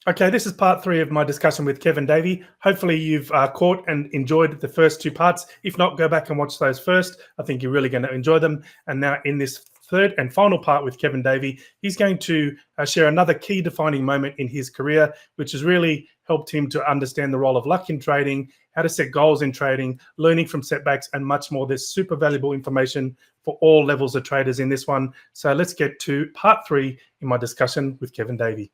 Okay, this is part 3 of my discussion with Kevin Davey. Hopefully you've caught and enjoyed the first 2 parts. If not, go back and watch those first. I think you're really going to enjoy them. And now in this third and final part with Kevin Davey, he's going to share another key defining moment in his career, which has really helped him to understand the role of luck in trading, how to set goals in trading, learning from setbacks, and much more. There's super valuable information for all levels of traders in this one. So let's get to part 3 in my discussion with Kevin Davey.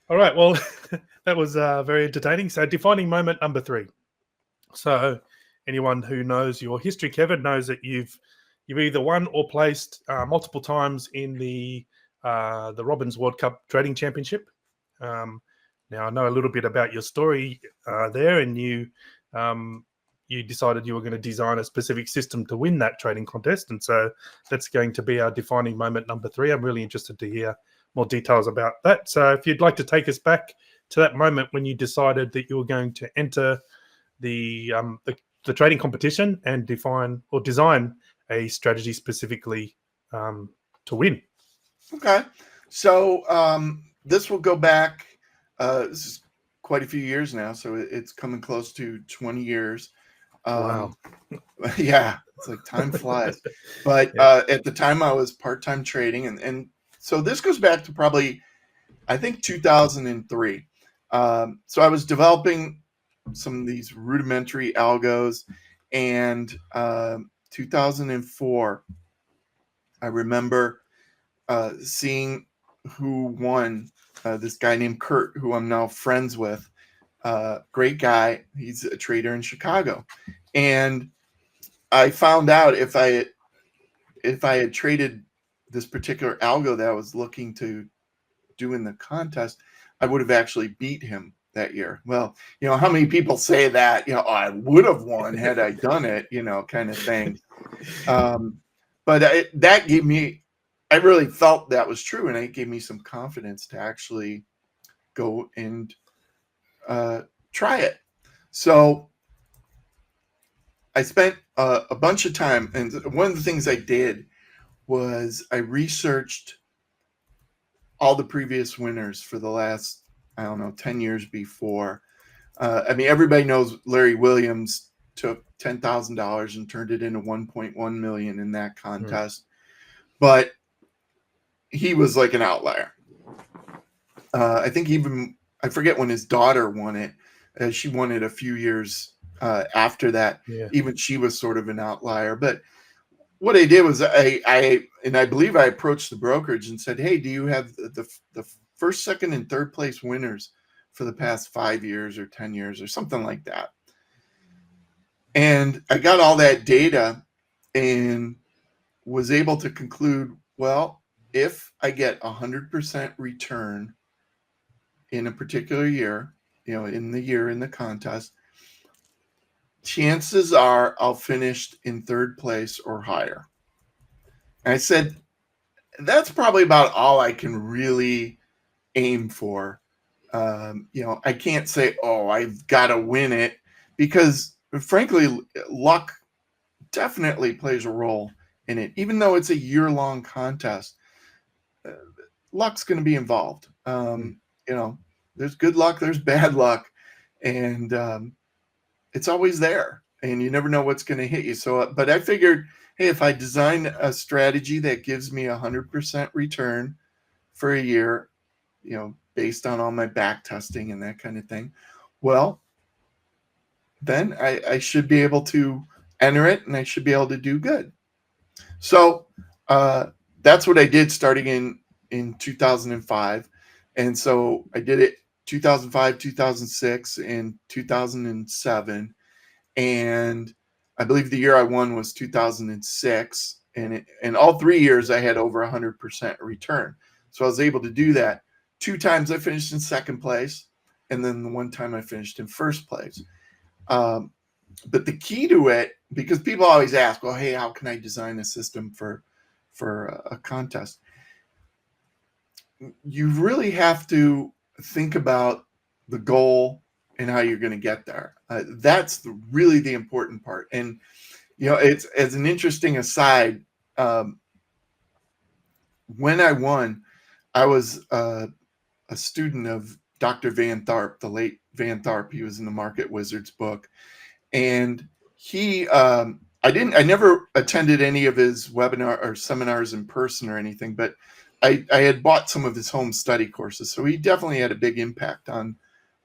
All right, well, that was very entertaining. So defining moment number 3. So anyone who knows your history, Kevin, knows that you've either won or placed multiple times in the Robbins World Cup Trading Championship. Now I know a little bit about your story there, and you decided you were going to design a specific system to win that trading contest, and so that's going to be our defining moment number 3. I'm really interested to hear more details about that. So if you'd like to take us back to that moment when you decided that you were going to enter the trading competition and define or design a strategy specifically to win. Okay. So this will go back, this is quite a few years now, so it's coming close to 20 years. Wow. Yeah, it's like time flies. But Yeah. at the time I was part-time trading, and so this goes back to probably, I think, 2003. So I was developing some of these rudimentary algos, and 2004, I remember seeing who won, this guy named Kurt, who I'm now friends with. Great guy. He's a trader in Chicago. And I found out if I had traded this particular algo that I was looking to do in the contest, I would have actually beat him that year. Well, how many people say that, I would have won had I done it, kind of thing. But that gave me, I really felt that was true, and it gave me some confidence to actually go and try it. So I spent a bunch of time, and one of the things I did was I researched all the previous winners for the last, 10 years before. Everybody knows Larry Williams took $10,000 and turned it into $1.1 million in that contest. But he was like an outlier. I think I forget when his daughter won it. She won it a few years after that. Yeah. Even she was sort of an outlier. But what I did was I believe I approached the brokerage and said, hey, do you have the first, second, and third place winners for the past 5 years or 10 years or something like that? And I got all that data and was able to conclude, well, if I get 100% return in a particular year, in the contest, chances are I'll finish in third place or higher. And I said, that's probably about all I can really aim for. I can't say, oh, I've got to win it, because frankly, luck definitely plays a role in it. Even though it's a year-long contest, luck's going to be involved. There's good luck, there's bad luck, and it's always there, and you never know what's going to hit you. So, but I figured, hey, if I design a strategy that gives me 100% return for a year, based on all my back testing and that kind of thing, well, then I should be able to enter it, and I should be able to do good. So that's what I did starting in 2005. And so I did it 2005, 2006, and 2007. And I believe the year I won was 2006. And all 3 years I had over 100% return. So I was able to do that. 2 times I finished in second place, and then the 1 time I finished in first place. But the key to it, because people always ask, well, hey, how can I design a system for a contest? You really have to think about the goal and how you're going to get there. That's really the important part. And, it's, as an interesting aside, when I won, I was a student of Dr. Van Tharp, the late Van Tharp. He was in the Market Wizards book. And he, I never attended any of his webinar or seminars in person or anything, but I had bought some of his home study courses. So he definitely had a big impact on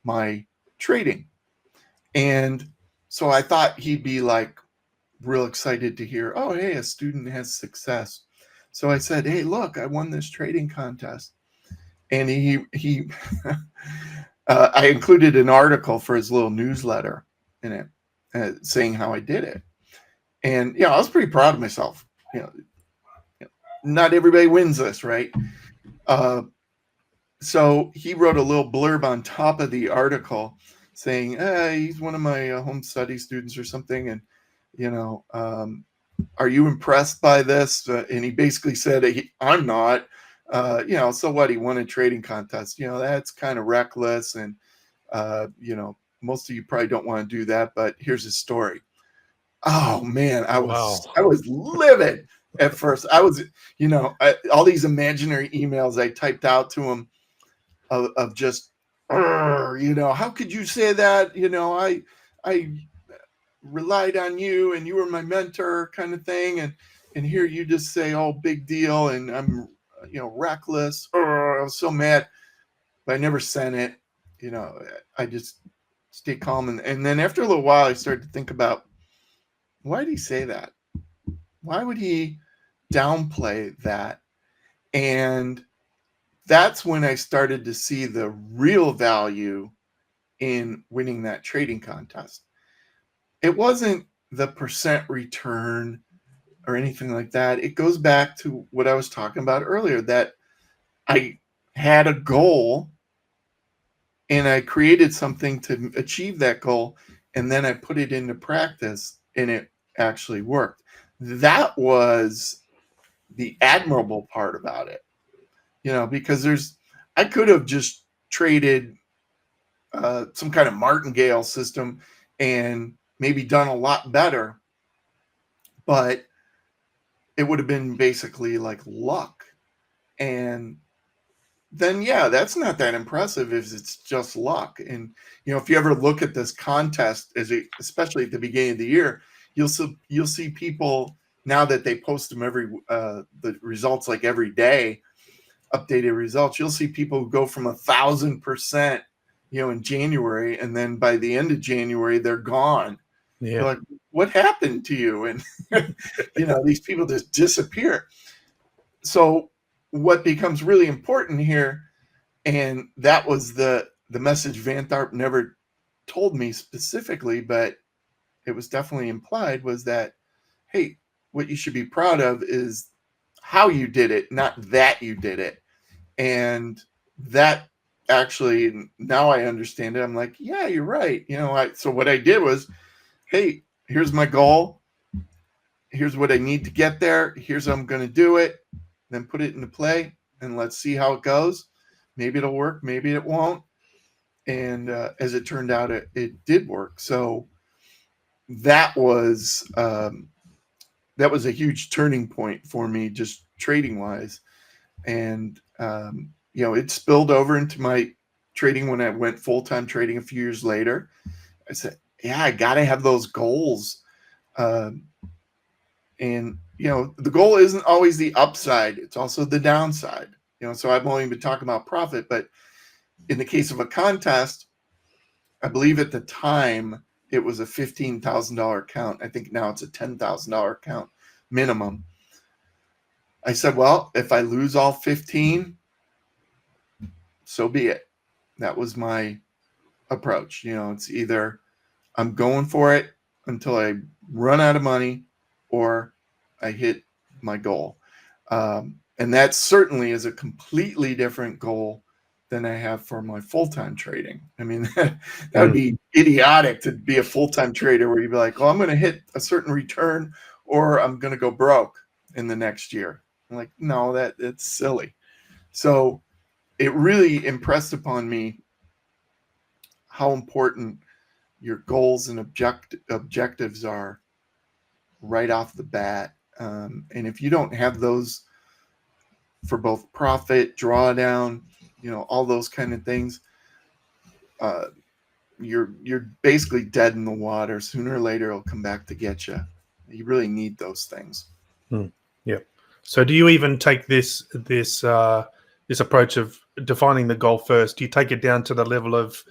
my trading. And so I thought he'd be like real excited to hear, oh, hey, a student has success. So I said, hey, look, I won this trading contest. And he I included an article for his little newsletter in it, saying how I did it. And, I was pretty proud of myself. Not everybody wins this, right? So he wrote a little blurb on top of the article saying, he's one of my home study students or something. And, are you impressed by this? And he basically said, I'm not. So what? He won a trading contest. That's kind of reckless. And, most of you probably don't want to do that. But here's his story. Oh, man, I was livid at first. I was, all these imaginary emails I typed out to him of just, how could you say that? I relied on you and you were my mentor kind of thing. And here you just say, oh, big deal. And I'm, reckless. I was so mad, but I never sent it. I just stay calm. And then after a little while, I started to think about, why did he say that? Why would he downplay that? And that's when I started to see the real value in winning that trading contest. It wasn't the percent return or anything like that. It goes back to what I was talking about earlier, that I had a goal and I created something to achieve that goal. And then I put it into practice and it actually worked. That was the admirable part about it, because I could have just traded some kind of martingale system and maybe done a lot better, but it would have been basically like luck. And then, that's not that impressive if it's just luck. And, if you ever look at this contest, especially at the beginning of the year, you'll see people, now that they post them the results like every day, updated results, you'll see people who go from 1,000%, in January, and then by the end of January, they're gone. Yeah. You're like, what happened to you? And, these people just disappear. So what becomes really important here, and that was the message Van Tharp never told me specifically, but it was definitely implied, was that, hey, what you should be proud of is how you did it, not that you did it. And that actually, now I understand it. I'm like, yeah, you're right. So what I did was, hey, here's my goal. Here's what I need to get there. Here's how I'm going to do it. Then put it into play and let's see how it goes. Maybe it'll work. Maybe it won't. And as it turned out, it did work. So that was a huge turning point for me, just trading wise. And, it spilled over into my trading when I went full-time trading a few years later. I said, yeah, I got to have those goals. And, the goal isn't always the upside. It's also the downside. So I've only been talking about profit, but in the case of a contest, I believe at the time it was a $15,000 account. I think now it's a $10,000 account minimum. I said, well, if I lose all 15, so be it. That was my approach. It's either I'm going for it until I run out of money or I hit my goal. And that certainly is a completely different goal than I have for my full-time trading. I mean, that would be idiotic to be a full-time trader where you'd be like, oh, I'm going to hit a certain return or I'm going to go broke in the next year. I'm like, no, that's silly. So it really impressed upon me how important your goals and objectives are right off the bat. And if you don't have those for both profit, drawdown, all those kind of things, you're basically dead in the water. Sooner or later, it'll come back to get you. You really need those things. Yeah. So, do you even take this approach of defining the goal first? Do you take it down to the level of,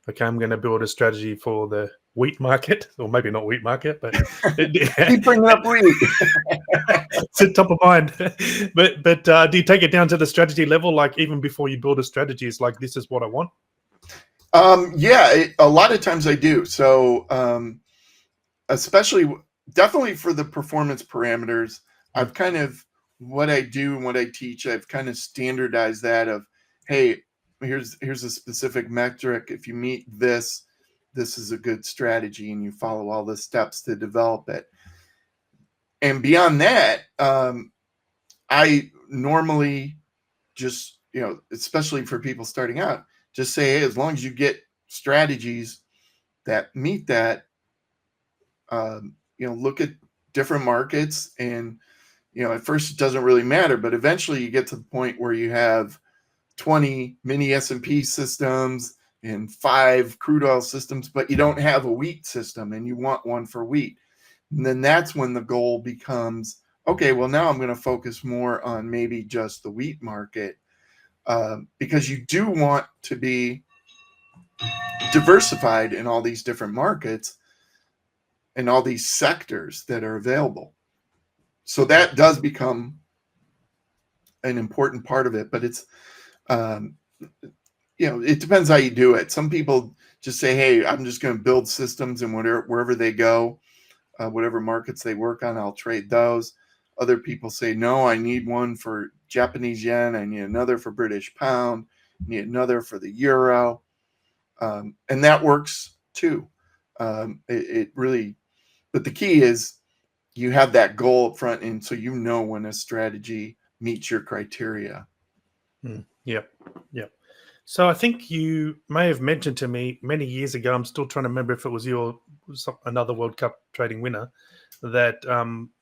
okay, I'm going to build a strategy for the wheat market, or maybe not wheat market, but Keep bringing up wheat. It's at top of mind. But do you take it down to the strategy level, like even before you build a strategy? It's like, this is what I want. Yeah, a lot of times I do. So, definitely for the performance parameters, I've kind of, what I do and what I teach, I've kind of standardized that of, hey, here's a specific metric. If you meet this is a good strategy, and you follow all the steps to develop it. And beyond that, I normally just, especially for people starting out, just say, hey, as long as you get strategies that meet that, look at different markets. And, at first it doesn't really matter, but eventually you get to the point where you have 20 mini S&P systems and 5 crude oil systems, but you don't have a wheat system, and you want one for wheat. And then that's when the goal becomes, okay, well, now I'm going to focus more on maybe just the wheat market, because you do want to be diversified in all these different markets and all these sectors that are available. So that does become an important part of it, but it's, it depends how you do it. Some people just say, hey, I'm just going to build systems, and wherever they go, whatever markets they work on, I'll trade those. Other people say, no, I need one for Japanese yen. I need another for British pound. I need another for the euro. And that works too. It really, but the key is you have that goal up front, and so when a strategy meets your criteria. Yep. So I think you may have mentioned to me many years ago, I'm still trying to remember if it was another World Cup trading winner, that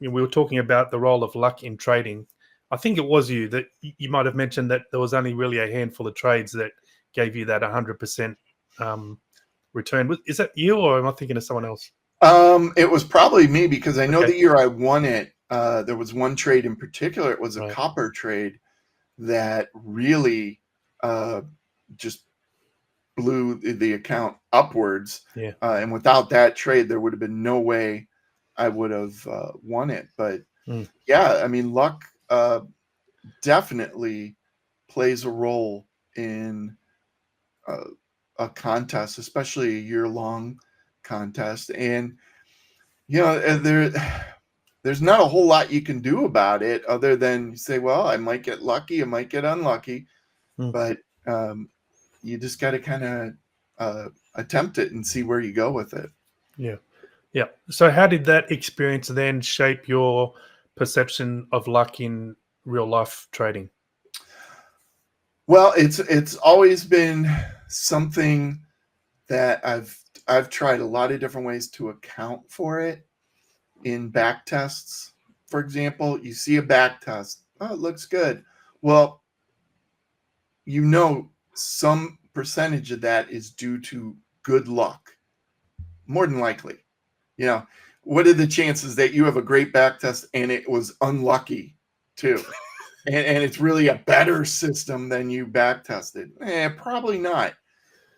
we were talking about the role of luck in trading. I think it was you that you might have mentioned that there was only really a handful of trades that gave you that 100% return. Is that you, or am I thinking of someone else? It was probably me, because I know the year I won it, there was one trade in particular. It was a copper trade that really just blew the account upwards. Yeah. And without that trade, there would have been no way I would have won it. But yeah, I mean, luck definitely plays a role in a contest, especially a year-long contest. And there's not a whole lot you can do about it other than say, well, I might get lucky, I might get unlucky, but you just got to kind of attempt it and see where you go with it. Yeah. So how did that experience then shape your perception of luck in real life trading? Well, it's always been something that I've tried a lot of different ways to account for it. In back tests, for example, you see a back test, oh, it looks good. Well, some percentage of that is due to good luck, more than likely. What are the chances that you have a great back test and it was unlucky too? and it's really a better system than you back tested? Probably not.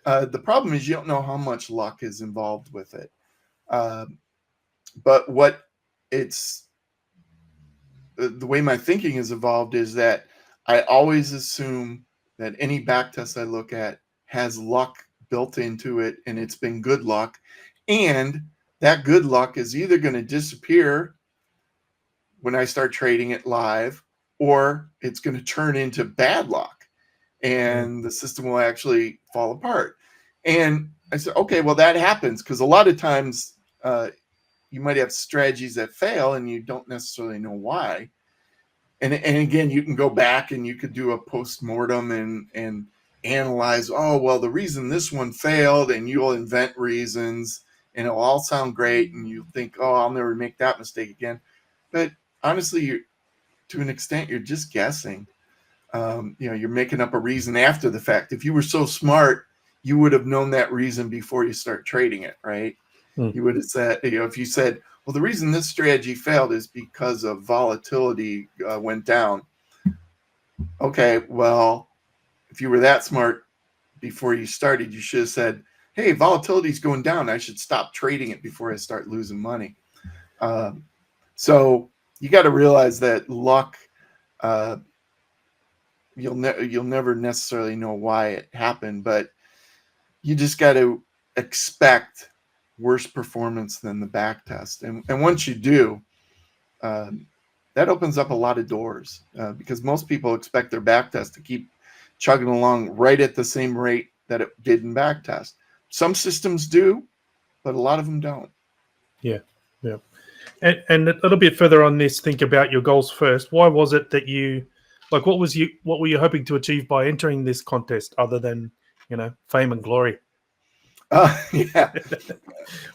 The problem is you don't know how much luck is involved with it. But the way my thinking has evolved is that I always assume that any back test I look at has luck built into it, and it's been good luck. And that good luck is either going to disappear when I start trading it live, or it's going to turn into bad luck, and the system will actually fall apart. And I said, okay, well, that happens because a lot of times you might have strategies that fail and you don't necessarily know why. And again, you can go back and you could do a post-mortem and analyze, oh, well, the reason this one failed, and you'll invent reasons and it'll all sound great. And you think, oh, I'll never make that mistake again. But honestly, to an extent, you're just guessing. You're making up a reason after the fact. If you were so smart, you would have known that reason before you start trading it, right? You would have said, if you said, well, the reason this strategy failed is because of volatility went down. Okay, well, if you were that smart before you started, you should have said, hey, volatility is going down. I should stop trading it before I start losing money. So you got to realize that luck, you'll never necessarily know why it happened, but you just got to expect worse performance than the back test. And once you do, that opens up a lot of doors because most people expect their back test to keep chugging along right at the same rate that it did in back test. Some systems do, but a lot of them don't. Yeah. And a little bit further on this, think about your goals first. Why was it that you, like, what were you hoping to achieve by entering this contest other than, fame and glory? Yeah.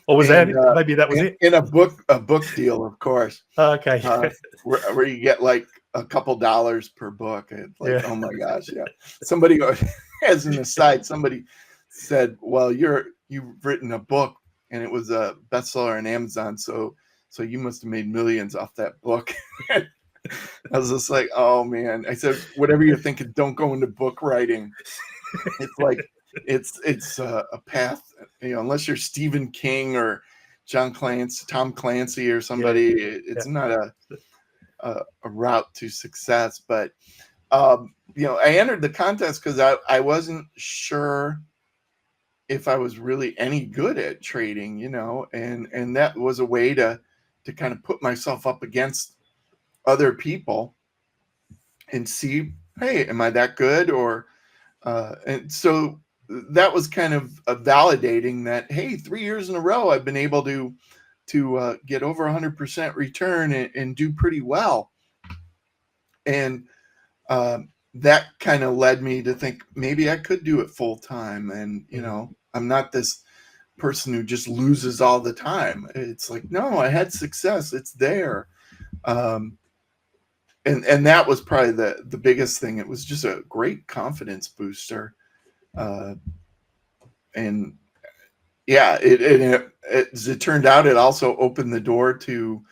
Or was that maybe that was it? In a book deal, of course. Okay. Where you get like a couple dollars per book. It's like, oh my gosh, yeah. Somebody, as an aside, somebody said, well, you've written a book and it was a bestseller on Amazon, so you must have made millions off that book. I was just like, oh man. I said, whatever you're thinking, don't go into book writing. It's like it's a path, unless you're Stephen King or Tom Clancy or somebody. It's not a route to success. But I entered the contest because I wasn't sure if I was really any good at trading, and that was a way to kind of put myself up against other people and see, hey, am I that good? Or and so that was kind of validating that, hey, 3 years in a row I've been able to get over 100% return and do pretty well. And that kind of led me to think maybe I could do it full time. And I'm not this person who just loses all the time. It's like, no, I had success. It's there. And that was probably the biggest thing. It was just a great confidence booster. And yeah, as it turned out, it also opened the door to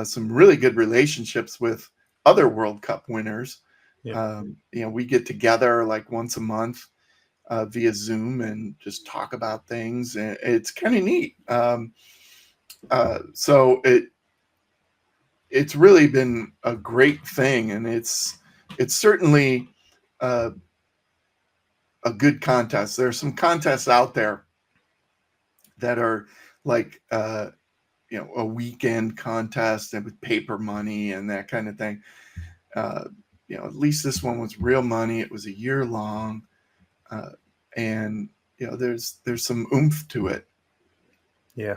some really good relationships with other World Cup winners. Yeah. We get together like once a month via Zoom and just talk about things. And it's kind of neat. So it's really been a great thing, and it's certainly a good contest. There are some contests out there that are like a weekend contest and with paper money and that kind of thing. At least this one was real money. It was a year long, and there's some oomph to it. Yeah.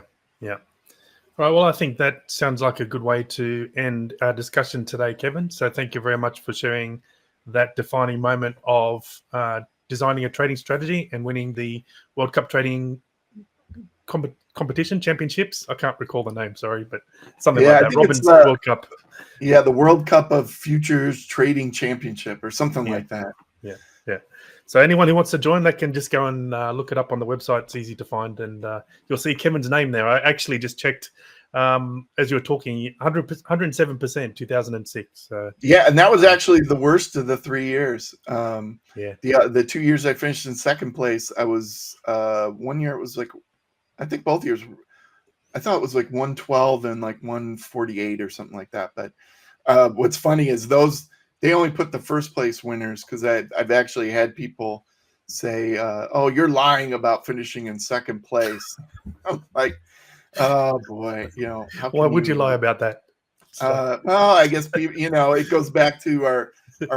All right. Well, I think that sounds like a good way to end our discussion today, Kevin. So thank you very much for sharing that defining moment of designing a trading strategy and winning the World Cup trading competition championships. I can't recall the name, sorry, but something like that. Robbins World Cup. Yeah, the World Cup of Futures Trading Championship or something like that. Yeah. So anyone who wants to join, they can just go and look it up on the website. It's easy to find, and you'll see Kevin's name there. I actually just checked as you were talking, 107%, 2006. Yeah, and that was actually the worst of the 3 years. The 2 years I finished in second place, I was 1 year it was like, I think both years, I thought it was like 112 and like 148 or something like that. But what's funny is they only put the first place winners, because I've actually had people say, oh, you're lying about finishing in second place. I'm like, oh boy, why would you lie about that? Well, I guess people, it goes back to our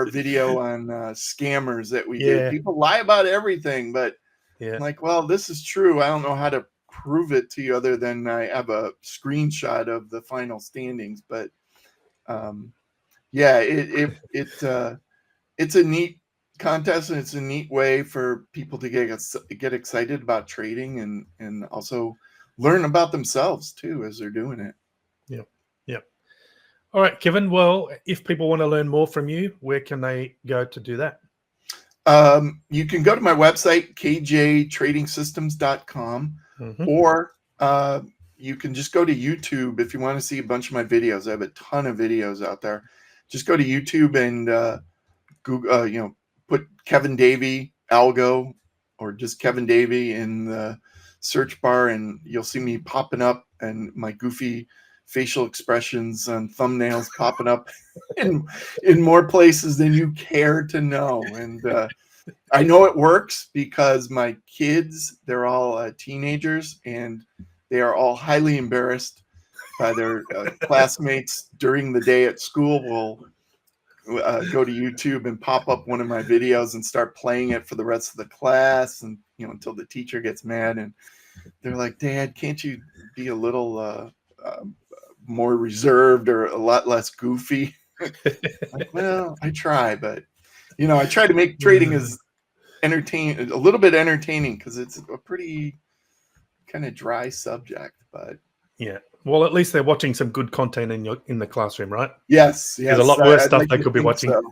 video on scammers that we did. People lie about everything, but I'm like, well, this is true. I don't know how to prove it to you other than I have a screenshot of the final standings. But it's a neat contest, and it's a neat way for people to get excited about trading and also learn about themselves too as they're doing it. Yeah. All right, Kevin. Well, if people want to learn more from you, where can they go to do that? You can go to my website, kjtradingsystems.com, or you can just go to YouTube if you want to see a bunch of my videos. I have a ton of videos out there. Just go to YouTube and Google, put Kevin Davey algo or just Kevin Davey in the search bar, and you'll see me popping up and my goofy facial expressions and thumbnails popping up in more places than you care to know. And I know it works because my kids, they're all teenagers, and they are all highly embarrassed by their classmates during the day at school. Will go to YouTube and pop up one of my videos and start playing it for the rest of the class, and until the teacher gets mad, and they're like, "Dad, can't you be a little more reserved or a lot less goofy?" Like, well, I try, but I try to make trading as a little bit entertaining, because it's a pretty kind of dry subject. But yeah, well, at least they're watching some good content in the classroom, right? Yes, There's a lot worse stuff like they could be watching. So.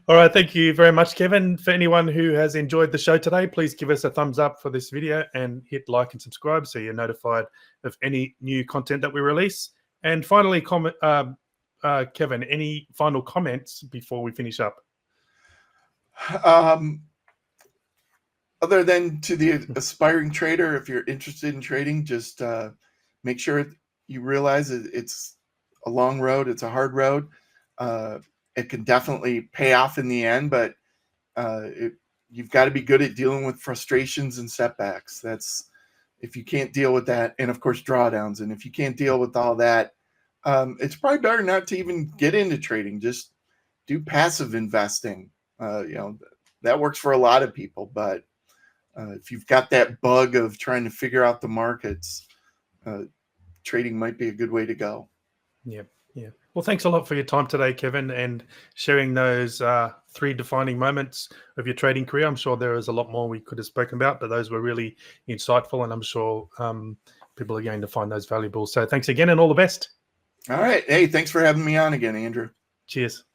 All right, thank you very much, Kevin. For anyone who has enjoyed the show today, please give us a thumbs up for this video and hit like and subscribe so you're notified of any new content that we release. And finally, Kevin, any final comments before we finish up? Other than to the aspiring trader, if you're interested in trading, just make sure you realize it's a long road. It's a hard road. It can definitely pay off in the end, but you've got to be good at dealing with frustrations and setbacks. If you can't deal with that, and of course drawdowns, and if you can't deal with all that, it's probably better not to even get into trading. Just do passive investing. That works for a lot of people, but if you've got that bug of trying to figure out the markets, trading might be a good way to go. Yeah. Well, thanks a lot for your time today, Kevin, and sharing those 3 defining moments of your trading career. I'm sure there is a lot more we could have spoken about, but those were really insightful, and I'm sure people are going to find those valuable. So thanks again, and all the best. All right. Hey, thanks for having me on again, Andrew. Cheers.